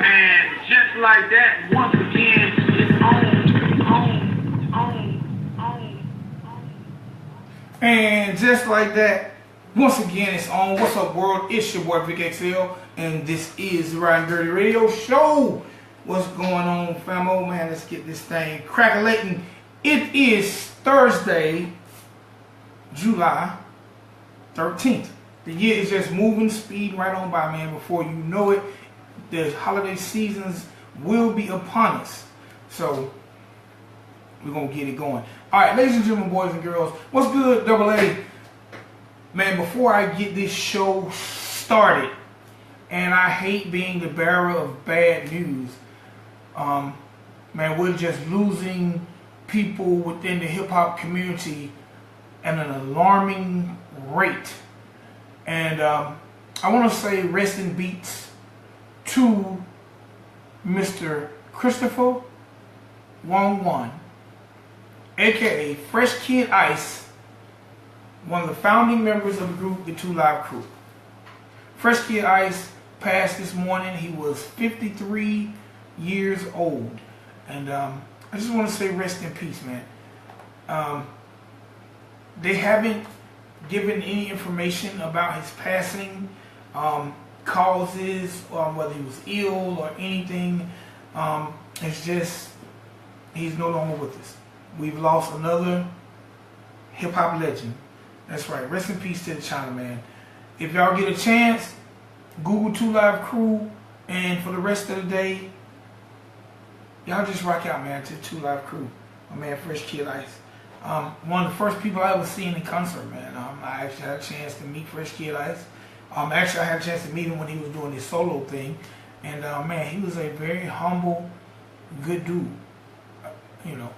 And just like that, once again, it's on. And just like that, once again, it's on. What's up, world? It's your boy Vic XL, and this is the Ridin Durty Radio Show. What's going on, famo? Man, let's get this thing crackalating. It is Thursday, July 13th. The year is just moving, speeding right on by, man. Before you know it, the holiday seasons will be upon us. So, we're going to get it going. All right, ladies and gentlemen, boys and girls, what's good, Double A? Man, before I get this show started, and I hate being the bearer of bad news, man, we're just losing people within the hip-hop community at an alarming rate. And I want to say rest in beats to Mr. Christopher Wong, aka Fresh Kid Ice, one of the founding members of the group, the 2 Live Crew. Fresh Kid Ice passed this morning. He was 53 years old. And I just want to say rest in peace, man. They haven't given any information about his passing, causes, whether he was ill or anything. It's just, he's no longer with us. We've lost another hip-hop legend. That's right. Rest in peace to the China man. If y'all get a chance, Google 2 Live Crew, and for the rest of the day, y'all just rock out, man, to 2 Live Crew. My man, Fresh Kid Ice. One of the first people I ever seen in concert, man. I actually had a chance to meet Fresh Kid Ice. Actually, I had a chance to meet him when he was doing his solo thing. And, man, he was a very humble, good dude. You know,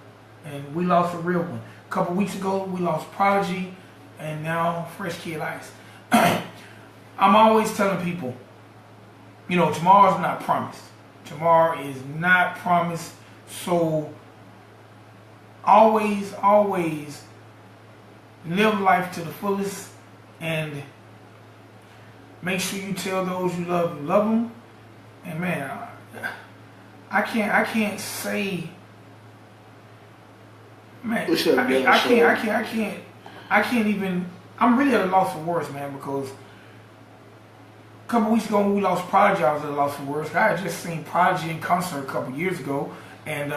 and we lost a real one. A couple weeks ago, we lost Prodigy, and now Fresh Kid Ice. I'm always telling people, you know, tomorrow's not promised. Tomorrow is not promised. So always live life to the fullest, and make sure you tell those you love them. And man, I can't say, man, I can't even, I'm really at a loss for words, man, because a couple weeks ago when we lost Prodigy, I was at a loss for words. I had just seen Prodigy in concert a couple years ago, and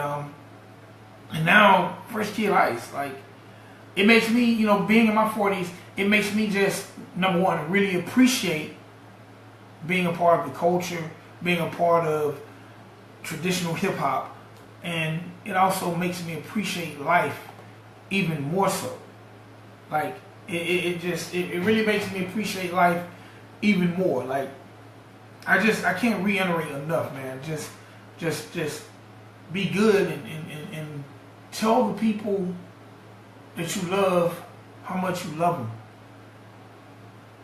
now Fresh Kid Ice. Like, it makes me, you know, being in my 40s, it makes me just, number one, really appreciate being a part of the culture, being a part of traditional hip hop, and it also makes me appreciate life even more so. Like, it really makes me appreciate life even more. Like, I can't reiterate enough, man. Just be good and tell the people that you love how much you love them.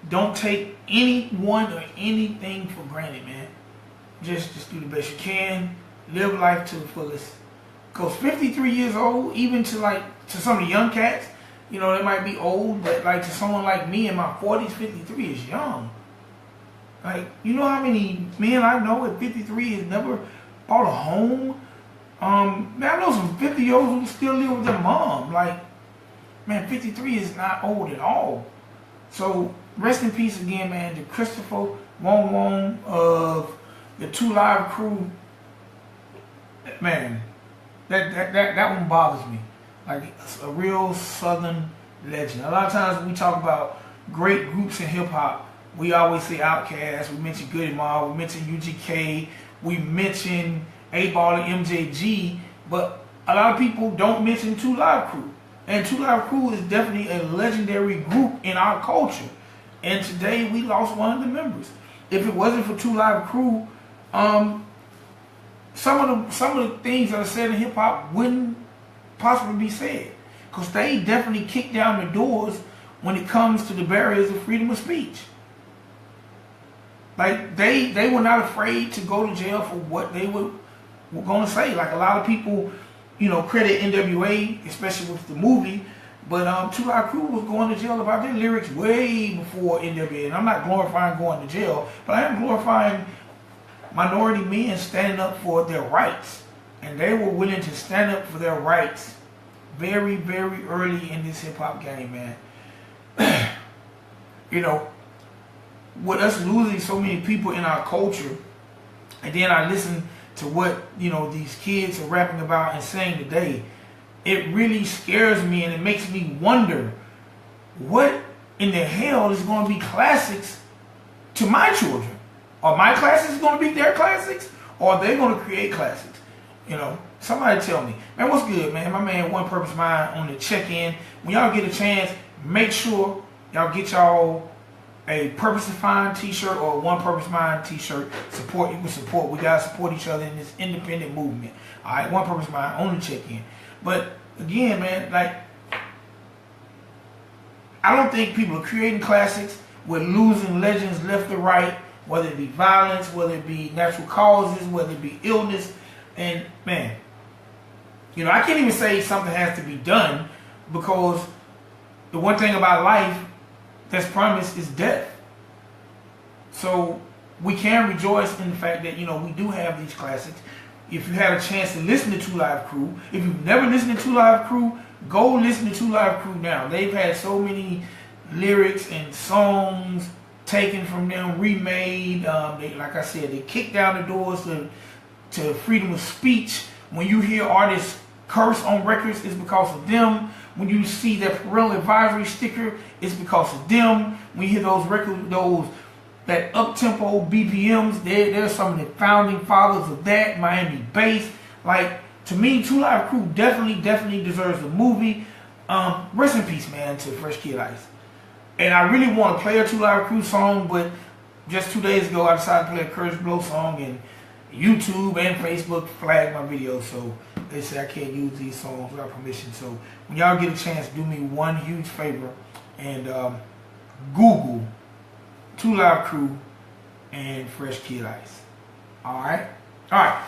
Don't take anyone or anything for granted, man. Just do the best you can. Live life to the fullest. Because 53 years old, even to some of the young cats, you know, they might be old, but like to someone like me in my 40s, 53 is young. Like, you know how many men I know at 53 has never bought a home? Man, I know some 50-year-olds who still live with their mom. Like, man, 53 is not old at all. So, rest in peace again, man, to Christopher Wong of the 2 Live Crew. Man, that one bothers me. Like, it's a real Southern legend. A lot of times when we talk about great groups in hip-hop, we always say Outkast, we mention Goody Mob, we mention UGK, we mention 8Ball and MJG, but a lot of people don't mention 2 Live Crew. And 2 Live Crew is definitely a legendary group in our culture. And today we lost one of the members. If it wasn't for 2 Live Crew, some of the things that are said in hip hop wouldn't possibly be said, because they definitely kick down the doors when it comes to the barriers of freedom of speech. Like, they were not afraid to go to jail for what they were going to say. Like, a lot of people, you know, credit NWA, especially with the movie, but 2 Live Crew was going to jail about their lyrics way before NWA. And I'm not glorifying going to jail, but I am glorifying minority men standing up for their rights. And they were willing to stand up for their rights very, very early in this hip-hop game, man. You know, with us losing so many people in our culture, and then I listen to what, you know, these kids are rapping about and saying today, it really scares me, and it makes me wonder what in the hell is going to be classics to my children. Are my classics going to be their classics, or are they going to create classics? You know, somebody tell me. Man, what's good, man? My man One Purpose Mind on the check-in. When y'all get a chance, make sure y'all get y'all a Purpose Defined t-shirt or a One Purpose Mind t-shirt. Support, you can support. We got to support each other in this independent movement. All right, One Purpose Mind on the check-in. But again, man, like, I don't think people are creating classics. We're losing legends left to right, whether it be violence, whether it be natural causes, whether it be illness. And man, you know, I can't even say something has to be done, because the one thing about life that's promised is death. So we can rejoice in the fact that, you know, we do have these classics. If you had a chance to listen to 2 Live Crew, if you've never listened to 2 Live Crew, go listen to 2 Live Crew now. They've had so many lyrics and songs taken from them, remade. Like I said, they kick down the doors to freedom of speech. When you hear artists curse on records, it's because of them. When you see that parental advisory sticker, it's because of them. When you hear those records, that up-tempo BPMs, they're some of the founding fathers of that, Miami bass. Like, to me, 2 Live Crew definitely deserves a movie. Rest in peace, man, to Fresh Kid Ice. And I really want to play a 2 Live Crew song, but just 2 days ago, I decided to play a Curtis Blow song, and YouTube and Facebook flagged my video, so they say I can't use these songs without permission. So when y'all get a chance, do me one huge favor and Google 2 Live Crew and Fresh Kid Ice. Alright? Alright.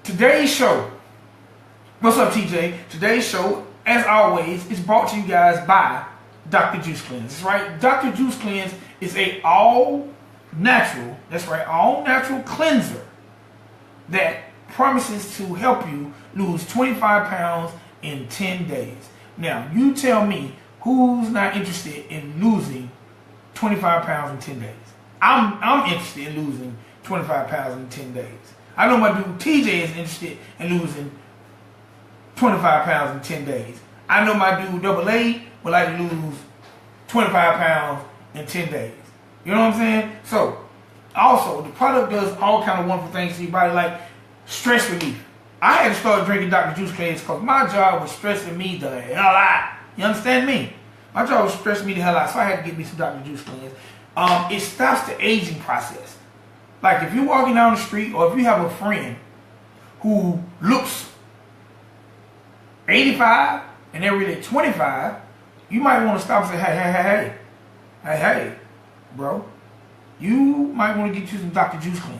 Today's show, what's up, TJ? Today's show, as always, is brought to you guys by Dr. Juice Cleanse. That's right, Dr. Juice Cleanse is a all-natural, that's right, all-natural cleanser that promises to help you lose 25 pounds in 10 days. Now, you tell me who's not interested in losing 25 pounds in 10 days. I'm interested in losing 25 pounds in 10 days. I know my dude TJ is interested in losing 25 pounds in 10 days. I know my dude Double A would like to lose 25 pounds in 10 days. You know what I'm saying? So, also, the product does all kind of wonderful things to your body, like stress relief. I had to start drinking Dr. Juice Cleanse because my job was stressing me the hell out. You understand me? My job was stressing me the hell out, so I had to get me some Dr. Juice Cleanse. It stops the aging process. Like, if you're walking down the street, or if you have a friend who looks 85 and they're really 25, you might want to stop and say, hey, bro, you might want to get you some Dr. Juice Cleanse.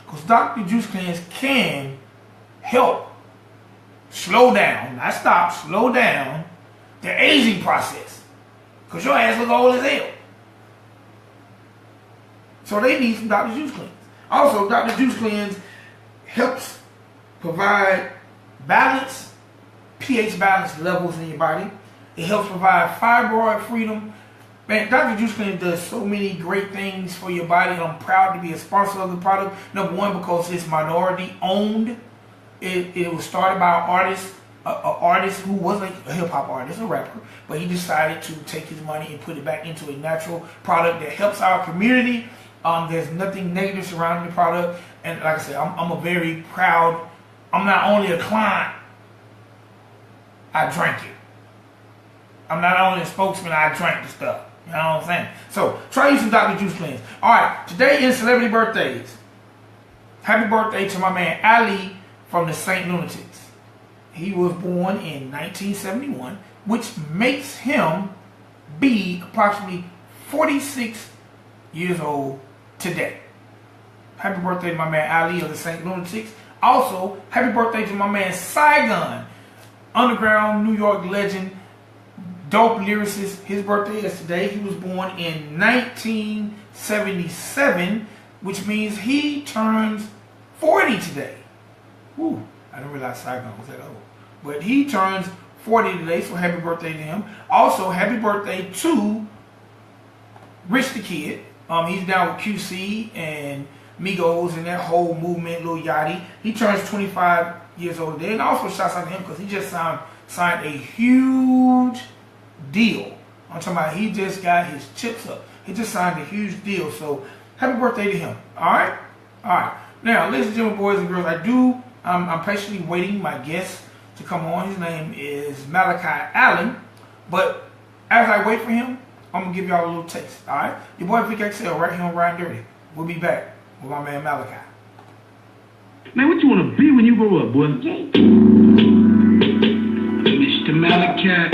Because Dr. Juice Cleanse can help slow down, not stop, slow down the aging process. Because your ass look old as hell. So they need some Dr. Juice Cleanse. Also, Dr. Juice Cleanse helps provide balance, pH balance levels in your body. It helps provide fibroid freedom. Man, Dr. Juice Cleanse does so many great things for your body, and I'm proud to be a sponsor of the product. Number one, because it's minority owned. It was started by an artist who wasn't a hip-hop artist, a rapper, but he decided to take his money and put it back into a natural product that helps our community. There's nothing negative surrounding the product, and like I said, I'm a very proud, I'm not only a client, I drank it. I'm not only a spokesman, I drank the stuff. You know what I'm saying? So, try using Dr. Juice Cleanse. Alright, today is celebrity birthdays. Happy birthday to my man Ali from the St. Lunatics. He was born in 1971, which makes him be approximately 46 years old today. Happy birthday to my man Ali of the St. Lunatics. Also, happy birthday to my man Saigon, underground New York legend, dope lyricist. His birthday is today. He was born in 1977. which means he turns 40 today. Woo, I didn't realize Saigon was that old. But he turns 40 today, so happy birthday to him. Also, happy birthday to Rich the Kid. He's down with QC and Migos and that whole movement, Lil Yachty. He turns 25 years old today. And also shouts out to him because he just signed a huge deal. I'm talking about he just got his chips up. He just signed a huge deal. So happy birthday to him. Alright? Alright. Now, ladies and gentlemen, boys and girls, I'm patiently waiting my guest to come on. His name is Malachi Allen. But as I wait for him, I'm going to give y'all a little taste. Alright? Your boy Vic XL right here on Ridin Durty. We'll be back with my man Malachi. Man, what you want to be when you grow up, boy? Mr. Malachi.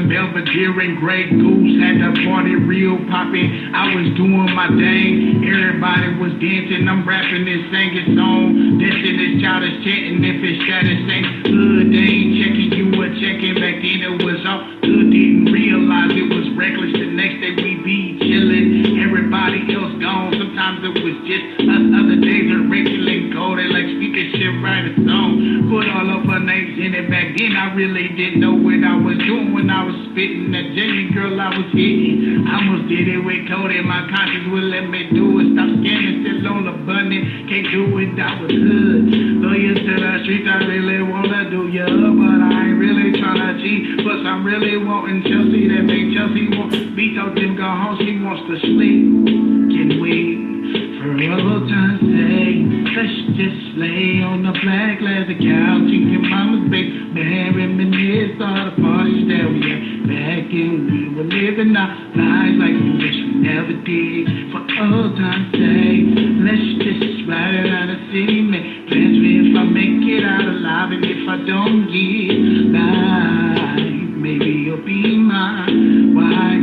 Belvedere, Grey Goose, had the party real poppin'. I was doing my thing, everybody was dancing. I'm rapping this singing song. Dancing this childish chanting. If it's status ain't good, they ain't checking. You were checking back then, it was all good. Didn't realize it was reckless. The next day we be chillin', everybody else gone. Sometimes it was just us. Other days are regular and gold. They like speak this shit, write a song. Put all of our names in it. Back then I really didn't know what I was doing when I was spitting. That Jenny girl I was hitting, I almost did it with Cody. My conscience would let me do it. Stop scamming, still on the button. Can't do it, I was hood. Loyal to the streets, I really wanna do ya, but I ain't really tryna cheat. Plus I'm really wanting Chelsea, that make Chelsea want beat out them go home. She wants to sleep. Can wait for a little time, say let's just lay on the black leather couch in your mama's basement, reminisce all the parties that we had back when we were living our lives like we wish we never did. For old time's sake, let's just ride around the city, make plans for if I make it out alive, and if I don't get life, maybe you'll be mine. Why?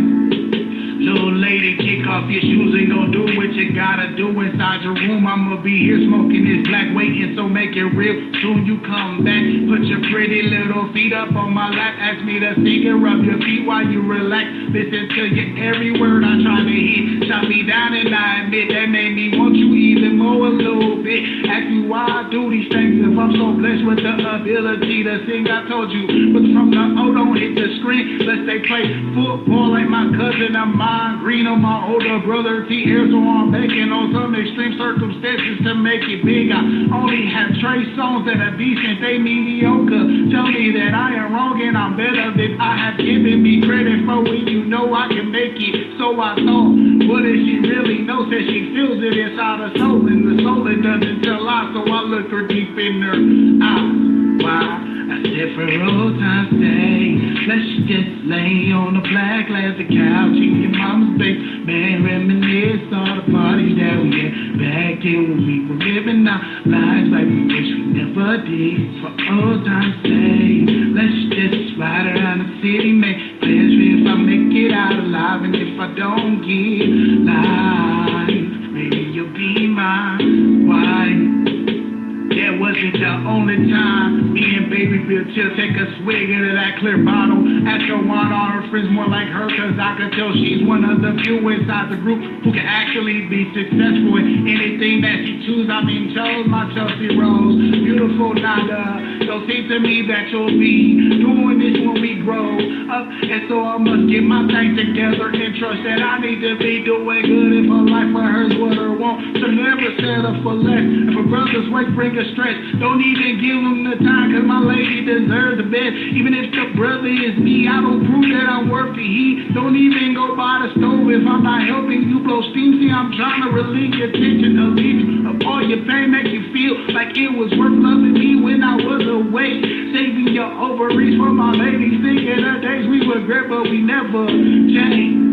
Little lady, kick off your shoes and go do what you gotta do inside your room. I'ma be here smoking this black waiting, so make it real soon you come back. Put your pretty little feet up on my lap, ask me to sing and rub your feet while you relax. Listen to your every word I try to hit. Shot me down and I admit that made me want you even more a little bit. Ask me why I do these things if I'm so blessed with the ability to sing. I told you, but from the O don't hit the screen. Let's say play football like my cousin of mine. Green on my older brother T-Air, so I'm making on some extreme circumstances to make it big. I only have Trey songs that are decent, they mediocre. Tell me that I am wrong and I'm better than I have given me credit for when you know I can make it. So I thought, what if she really knows that she feels it inside her soul, and the soul it doesn't tell lies, so I look her deep in her eyes. Why? I said for old time's sake, let's just lay on the black leather couch in your mama's basement, reminisce all the parties that we had back then when we were living our lives like we wish we never did. For old time's sake, let's just ride around the city, make plans for if I make it out alive, and if I don't get life, maybe you'll be mine. Why? That wasn't the only time me and Baby Bill Chill take a swig into that clear bottle. After one, all her friends more like her, cause I could tell she's one of the few inside the group who can actually be successful in anything that she choose. I mean, chose my Chelsea Rose, beautiful Nada. So seem to me that you'll be doing this when we grow. A love. And so I must get my thing together and trust that I need to be doing good if her life or hers what her want. So never settle for less. If a brother's work bring a stress, don't even give him the time, cause my lady deserves the best. Even if the brother is me, I don't prove that I'm worth the heat. Don't even go by the stove if I'm not helping you blow steam. See, I'm trying to relieve your tension, alleviate you of all your pain, make you feel like it was worth loving me when I was away. Saving your ovaries for my lady, thinking of days we would regret, but we never changed.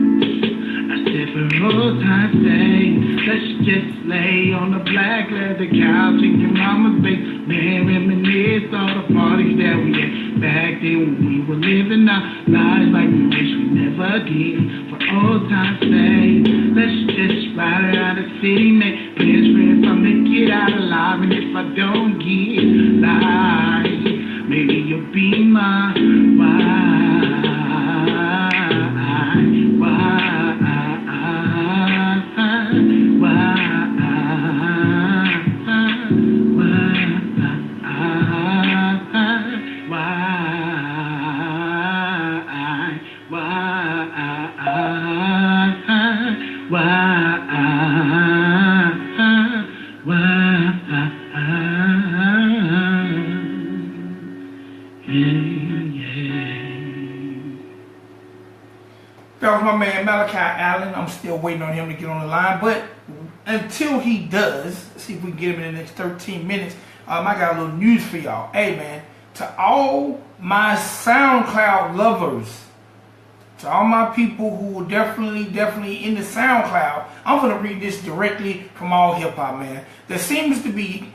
I said for old time's sake, let's just lay on the black leather couch in your mama's basement, reminisce all the parties that we had back then when we were living our lives like we wish we never did. For old time's sake, let's just ride around the city, make best friends from the get out alive, and if I don't get life, maybe you'll be my wife. That was my man Malachi Allen. I'm still waiting on him to get on the line, but until he does, see if we can get him in the next 13 minutes. I got a little news for y'all. Hey man, to all my SoundCloud lovers, to all my people who are definitely in the SoundCloud, I'm gonna read this directly from All Hip Hop, man. There seems to be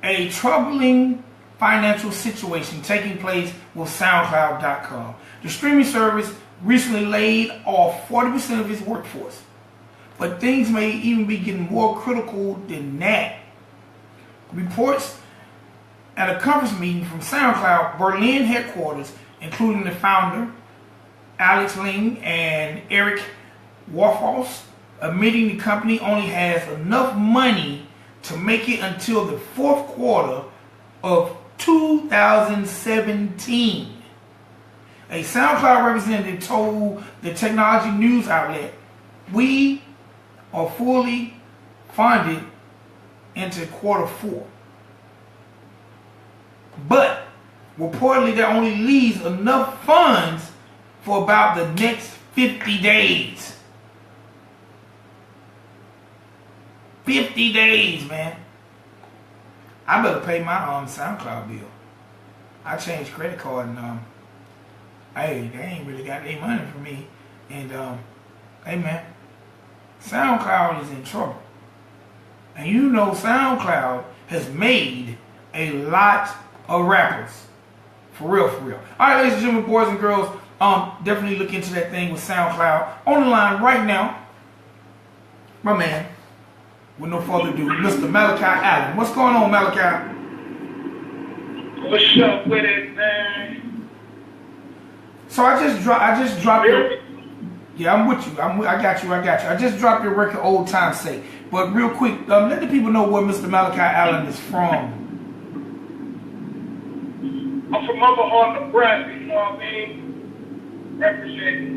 a troubling financial situation taking place with SoundCloud.com. The streaming service recently laid off 40% of its workforce, but things may even be getting more critical than that. Reports at a conference meeting from SoundCloud Berlin headquarters, including the founder Alex Ling and Eric Warfos, admitting the company only has enough money to make it until the fourth quarter of 2017. A SoundCloud representative told the technology news outlet, "We are fully funded into quarter four. But reportedly that only leaves enough funds for about the next 50 days. 50 days, man. I better pay my SoundCloud bill. I changed credit card and hey, they ain't really got any money for me. And hey man, SoundCloud is in trouble. And you know SoundCloud has made a lot of rappers. For real, for real. Alright, ladies and gentlemen, boys and girls, definitely look into that thing with SoundCloud. On the line right now, my man, with no further ado, Mr. Malachi Allen. What's going on, Malachi? What's up with it, man? So I just dropped your... Yeah, I'm with you. I got you. I just dropped your record, Old Time's Sake. But real quick, let the people know where Mr. Malachi Allen is from. I'm from Omaha, Nebraska, you know what I mean? Representing.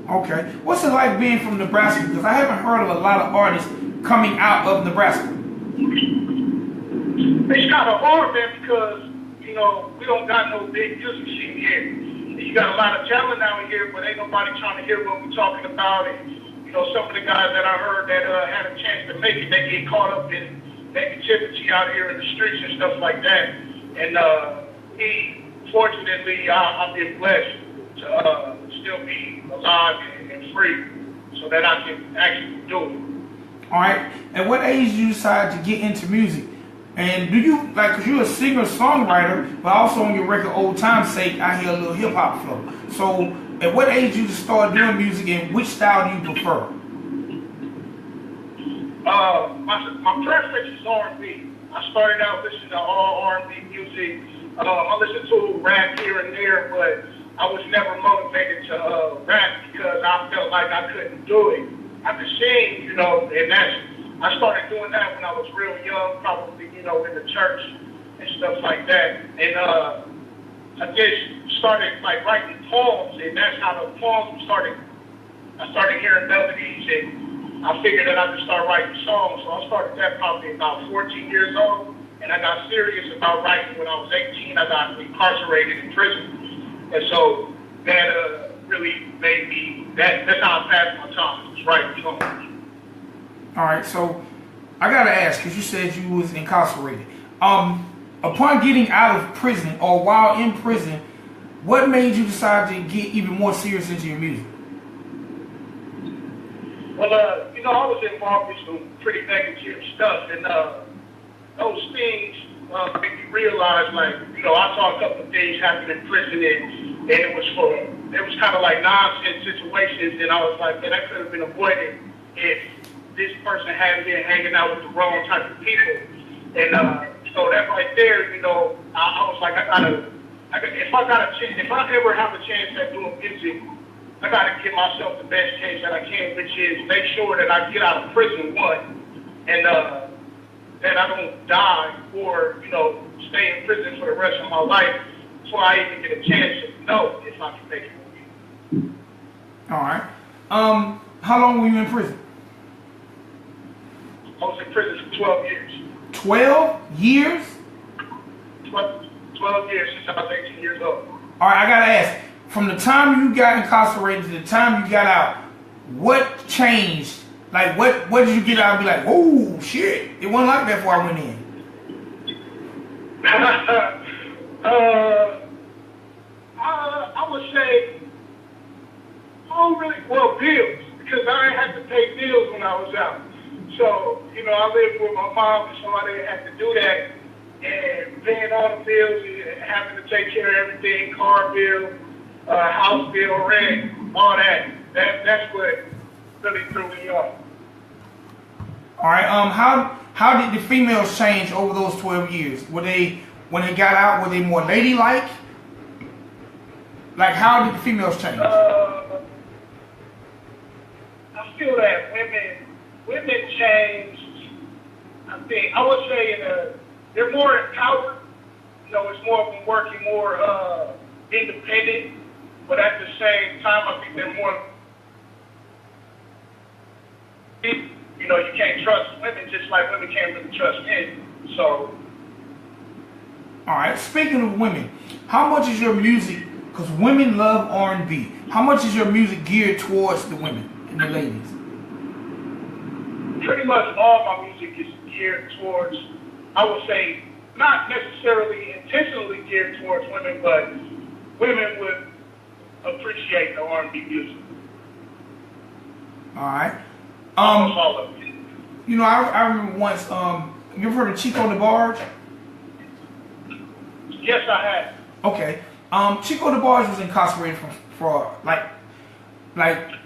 Okay. What's it like being from Nebraska? Because I haven't heard of a lot of artists coming out of Nebraska. It's kind of hard, man, because, you know, we don't got no big music scene here. You got a lot of talent out here, but ain't nobody trying to hear what we're talking about. And, you know, some of the guys that I heard that had a chance to make it, they get caught up in negativity out here in the streets and stuff like that. And fortunately, I've been blessed to still be alive and free so that I can actually do it. All right. At what age did you decide to get into music? And do you, like, because you're a singer-songwriter, but also on your record, Old Time's Sake, I hear a little hip-hop flow. So at what age did you start doing music, and which style do you prefer? My preference is R&B. I started out listening to all R&B music. I listened to rap here and there, but I was never motivated to rap because I felt like I couldn't do it. I could sing, you know, and I started doing that when I was real young, probably, you know, in the church and stuff like that. And I just started like writing poems, and that's how the poems started. I started hearing melodies, and I figured that I could start writing songs. So I started that probably about 14 years old, and I got serious about writing when I was 18. I got incarcerated in prison, and so that really made me. That's how I passed my time. Was writing songs. All right, so I gotta ask, because you said you was incarcerated. Upon getting out of prison or while in prison, what made you decide to get even more serious into your music? Well, I was involved in some pretty negative stuff, and those things make me realize, like, I saw a couple of things happen in prison, and it was kind of like nonsense situations, and I was like, man, that could have been avoided if this person hadn't been hanging out with the wrong type of people. And so that right there, I was like, if I ever have a chance at doing music, I gotta give myself the best chance that I can, which is make sure that I get out of prison, one, and that I don't die or, stay in prison for the rest of my life before I even get a chance to know if I can make it. All right. How long were you in prison? I was in prison for 12 years. 12 years? 12 years since I was 18 years old. All right, I gotta ask. From the time you got incarcerated to the time you got out, what changed? Like, what did you get out and be like, oh, shit, it wasn't like that before I went in? I would say, bills, because I didn't have to pay bills when I was out. So, I lived with my mom, and so I didn't have to do that. And paying all the bills, and having to take care of everything, car bill, house bill, rent, all that. That's what really threw me off. All right. How did the females change over those 12 years? When they got out, were they more ladylike? Like, how did the females change? I feel that women changed. I would say they're more empowered. It's more of them working more independent, but at the same time, I think they're more. You can't trust women just like women can't really trust men. So. All right. Speaking of women, how much is your music? Because women love R&B. How much is your music geared towards the women and the ladies? Pretty much all my music is geared towards, I would say, not necessarily intentionally geared towards women, but women would appreciate the R&B music. All right. Almost all of it. I remember once, you ever heard of Chico the Barge? Yes, I have. Okay. Chico the Barge was incarcerated for like a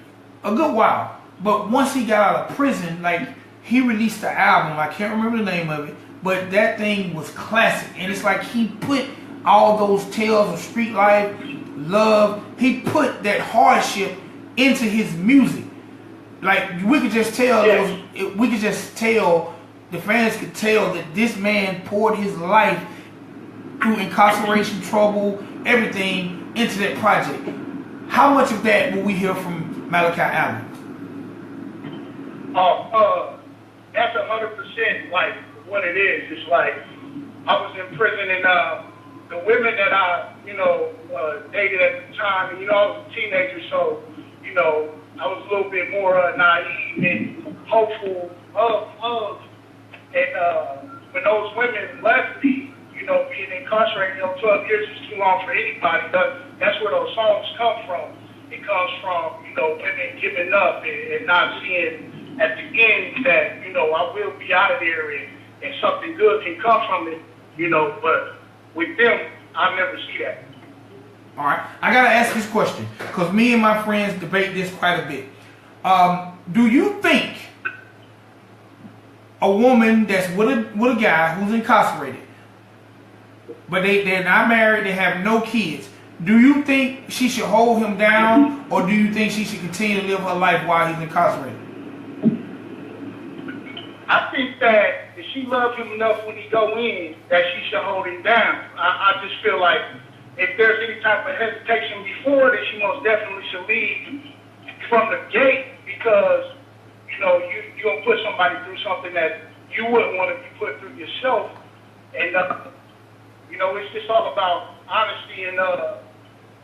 good while. But once he got out of prison, he released the album. I can't remember the name of it, but that thing was classic. And it's like he put all those tales of street life, love, he put that hardship into his music. Like, we could just tell, the fans could tell that this man poured his life through incarceration, trouble, everything into that project. How much of that will we hear from Malachi album? That's 100% like what it is. It's like I was in prison, and the women that I, dated at the time, and I was a teenager, so I was a little bit more naive and hopeful of love. And when those women left me, being incarcerated, 12 years is too long for anybody. That's where those songs come from. It comes from, women giving up and not seeing at the end that, I will be out of there and something good can come from it, but with them, I never see that. All right. I got to ask this question because me and my friends debate this quite a bit. Do you think a woman that's with a guy who's incarcerated, but they're not married, they have no kids, do you think she should hold him down, or do you think she should continue to live her life while he's incarcerated? I think that if she loves him enough when he go in, that she should hold him down. I just feel like if there's any type of hesitation before this, you most definitely should leave from the gate because, you know, you're going to put somebody through something that you wouldn't want to be put through yourself. And, you know, it's just all about honesty and,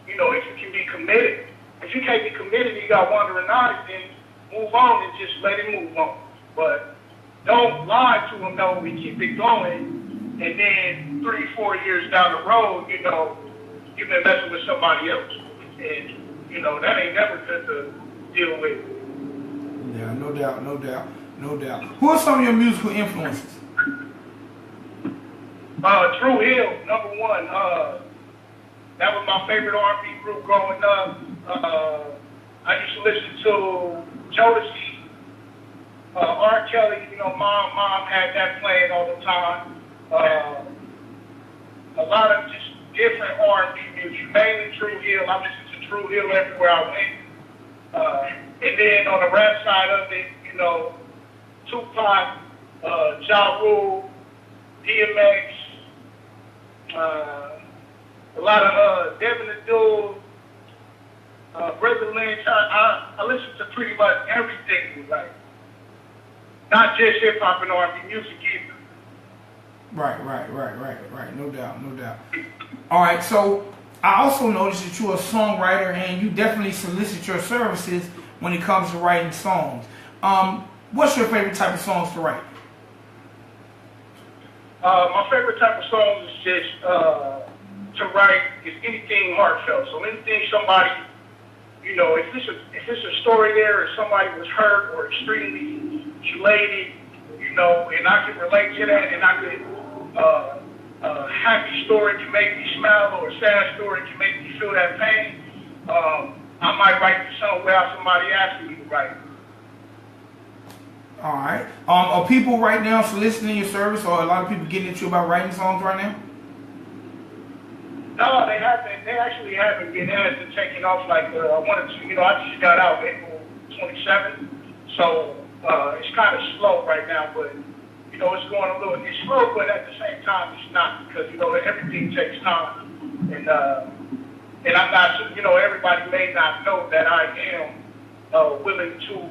you know, if you can be committed. If you can't be committed and you got wandering eyes, then move on and just let it move on. But don't lie to them, no, we keep it going. And then 3-4 years down the road, you know, you've been messing with somebody else. And, you know, that ain't never good to deal with. Yeah, no doubt, no doubt, no doubt. Who are some of your musical influences? True Hill, number one. That was my favorite R&B group growing up. I used to listen to Jodeci, R. Kelly. You know, mom had that playing all the time. A lot of just different R&B music, mainly True Hill. I listened to True Hill everywhere I went. And then on the rap side of it, you know, Tupac, Ja Rule, DMX, a lot of Devin the Dude, Brother Lynch. I listen to pretty much everything, like not just hip hop and R&B music either. Right. No doubt, no doubt. All right, so I also noticed that you're a songwriter and you definitely solicit your services when it comes to writing songs. What's your favorite type of songs to write? My favorite type of songs is just to write is anything heartfelt. So anything somebody, you know, if it's a story there, or somebody was hurt or extremely elated, you know, and I can relate to that, and I could, a happy story can make me smile, or a sad story can make me feel that pain. I might write the song without somebody asking me to write it. All right. Are people right now soliciting your service, or a lot of people getting at you about writing songs right now? No, they haven't. They actually haven't been asked and taken off like I wanted to. You know, I just got out April 27th, so it's kind of slow right now. But you know, it's going a little. It's slow, but at the same time, it's not because you know everything takes time, and I'm not. You know, everybody may not know that I am willing to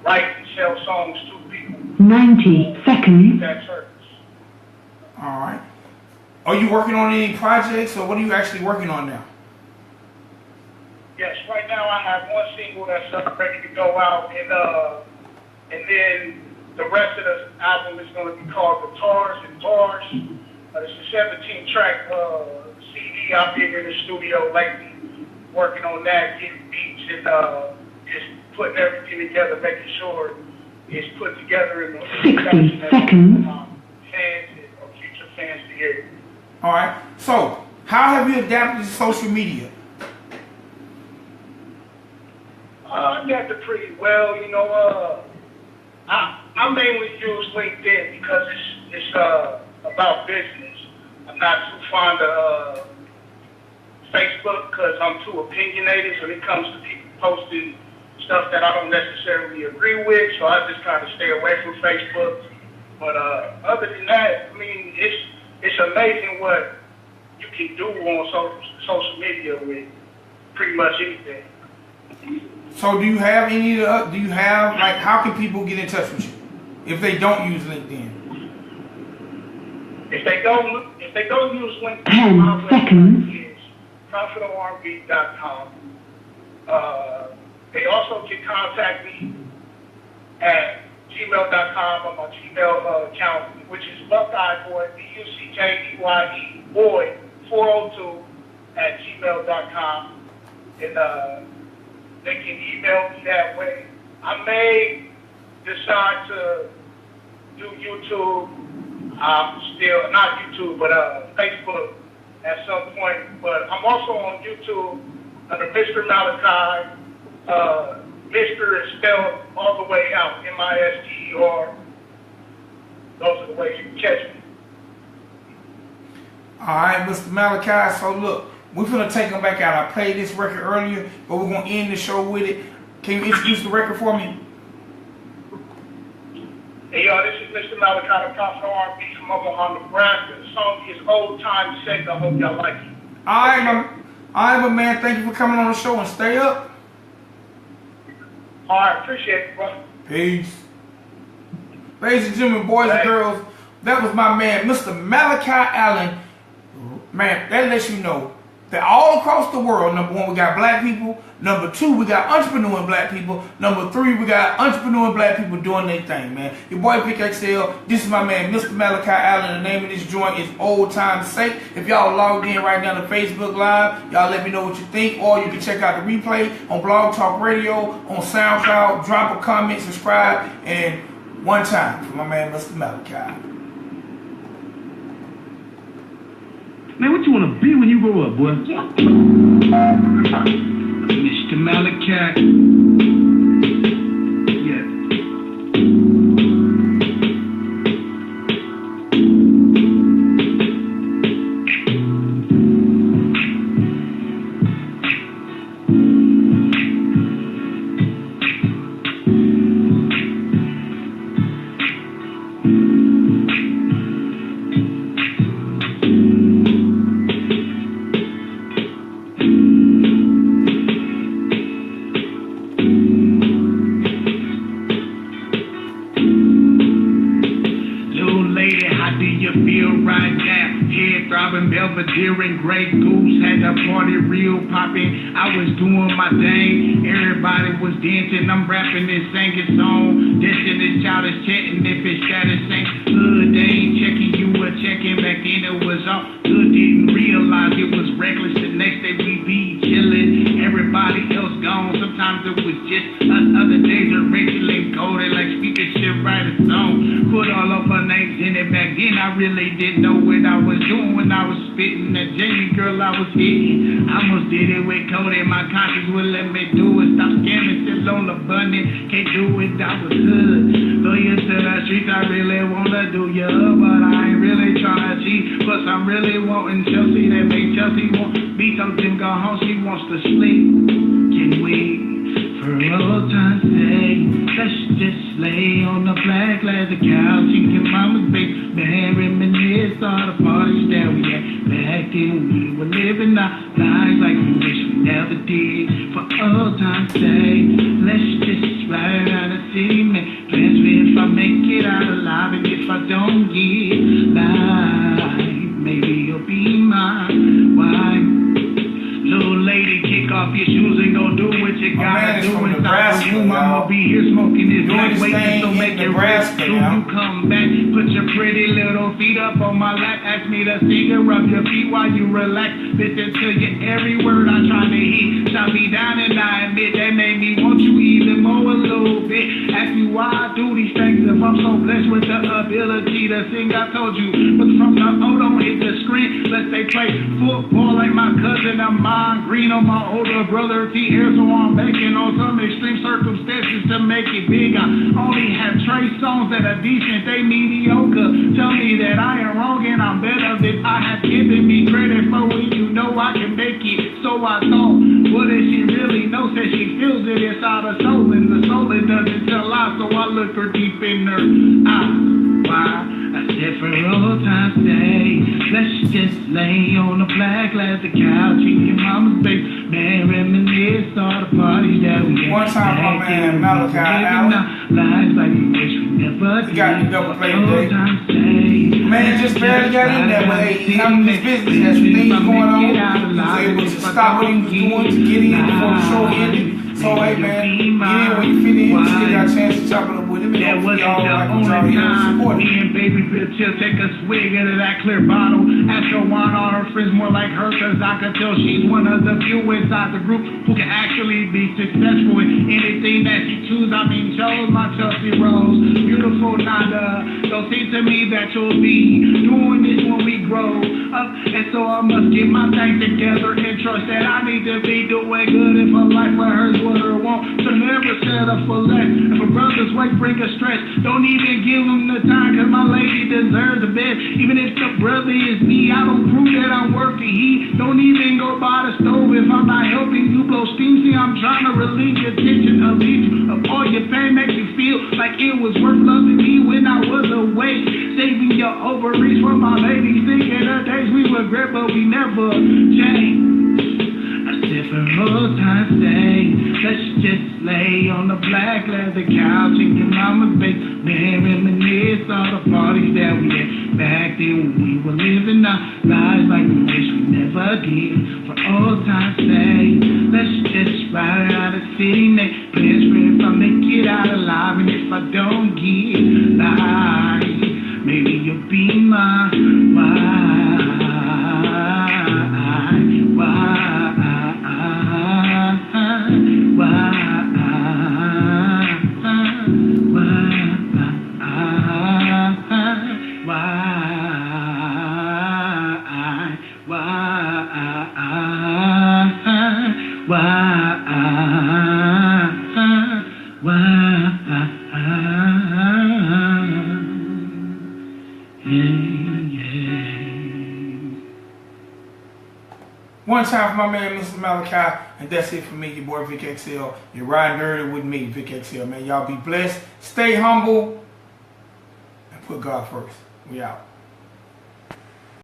write and sell songs to people. 90 seconds. That service. All right. Are you working on any projects, or what are you actually working on now? Yes, right now I have one single that's ready to go out, and then the rest of the album is going to be called Guitars and Bars. It's a 17-track CD. I've been in the studio lately working on that, getting beats and just putting everything together, making sure it's put together in the 60 seconds. Fans or future fans to hear it. All right. So, how have you adapted to social media? I adapted pretty well. You know, I mainly use LinkedIn because it's about business. I'm not too fond of Facebook because I'm too opinionated when it comes to people posting stuff that I don't necessarily agree with. So I just kind of stay away from Facebook. But other than that, I mean, it's amazing what you can do on social media with pretty much anything. So do you have like, how can people get in touch with you if they don't use LinkedIn? If they don't use LinkedIn, 10 seconds. is profitorb.com. They also can contact me at gmail.com on my Gmail account, which is Buckeye Boy, Buckeye Boy 402 at gmail.com, and they can email me that way. I may decide to do YouTube. Still not YouTube, but Facebook at some point. But I'm also on YouTube under Mr. Malachi. Mr. is spelled all the way out, M-I-S-T-E-R. Those are the ways you can catch me. All right, Mr. Malachi. So look, we're gonna take them back out. I played this record earlier, but we're gonna end the show with it. Can you introduce the record for me? Hey, y'all, this is Mr. Malachi, the Prophet R&B from Omaha, Nebraska. The song is Old Time Sick. I hope y'all like it. All right, man. Thank you for coming on the show and stay up. All right, appreciate it, bro. Peace. Ladies and gentlemen, boys and girls, that was my man, Mr. Malachi Allen. Man, that lets you know that all across the world, number one, we got black people. Number two, we got entrepreneur black people. Number three, we got entrepreneur black people doing their thing, man. Your boy Vic XL. This is my man, Mr. Malachi Allen. The name of this joint is Old Time Sake. If y'all logged in right now to Facebook Live, y'all let me know what you think, or you can check out the replay on Blog Talk Radio, on SoundCloud. Drop a comment, subscribe, and one time for my man, Mr. Malachi. Man, what you want to be when you grow up, boy? Mr. Malachi. Yeah. Belvedere, Grey Goose, had the party real poppin'. I was doing my thing, everybody was dancing. I'm rapping this singing song. Destiny child is chatting if it's status ain't hood. They ain't checking, you were checking. Back then it was all good, didn't realize it was reckless. The next day we be chillin', everybody else gone. Sometimes it was just us, other days are Rachel and Cody, like speaking shit, write a song. Put all of our names in it. Back then I really didn't know what I was doing when I was spitting. That Jamie girl I was hitting, I almost did it with Cody. My conscience would let me do it. Stop scamming, still on the bunny. Can't do it, I was hood. Loyal to the streets, I really wanna do ya, but I ain't really trying to cheat. Plus I'm really wanting Chelsea, that make Chelsea want me. Told them go home, she wants to sleep. Can we? For old time's sake, let's just lay on the black leather couch and mama's big man reminisce all the parties that we had back then. We were living our lives like we wish we never did. For old time's sake, let's just ride around the city, man. Plans for if I make it out alive, and if I don't get life, maybe you'll be mine. Why? Little lady, kick off your shoes and go do what you gotta do. And stop the room, I'ma be here smoking this black waiting, so make it rest. So you come back, put your pretty little feet up on my lap, ask me to sing and rub your feet while you relax. Listen to your every word I'm trying to hear. Shot me down and I admit that made me want you even more a little bit. Ask me why I do these things if I'm so blessed with the ability to sing. I told you, but from the O don't hit the screen. Let's say play football like my cousin, I'm green on my older brother T-Air, so I'm banking on some extreme circumstances to make it big. I only have trace songs that are decent, they mediocre. Tell me that I am wrong and I'm better than I have given me credit for when you know I can make it. So I thought, what does she really know? Said she feels it inside her soul, and the soul it doesn't tell lies, so I look her deep in her eyes. Why? I said for old time's sake, let's just lay on the black leather couch and your mama's big man reminisce all the parties that we had. One time, my man Malachi Allen. Lives like we wish we never did. You got the double play today. Man, just barely got in there, but hey, he's out of his business. Has things going on. He was able to stop what he was doing to get in before the show ended. So hey man, get in when you fit in. You still got a chance to chop it up with him. That wasn't the only time. Me and Baby Bill Chill take a swig out of that clear bottle. Ask her why all her friends more like her, cause I can tell she's one of the few inside the group who can actually be successful in anything that she chooses. I mean, chose my Chelsea Rose, beautiful Nada. Don't seem to me that you'll be doing this when we grow up, and so I must get my thing together and trust that I need to be doing good if a life for hers what her want. So never settle for less. If a brother's weight bring a stress, don't even give him the time, cause my lady deserves the best. Even if the brother is me, I don't prove that I'm working. He don't even go by the stove if I'm not helping you blow steam. See, I'm trying to relieve your tension, alleviate you of all your pain, make you feel like it was worth loving me when I was away. Saving your ovaries for my lady, in the days we regret, but we never change. I said for old time's sake, let's just lay on the black leather couch in your mama's basement, reminisce all the parties that we had back then when we were living our lives like we wish we never did. For old time's sake, let's just ride out the city, make plans for if I make it out alive, and if I don't get life, maybe you'll be my wife. One time for my man, Mr. Malachi, and that's it for me, your boy Vic XL. You're riding dirty with me, Vic XL, man. Y'all be blessed, stay humble, and put God first. We out.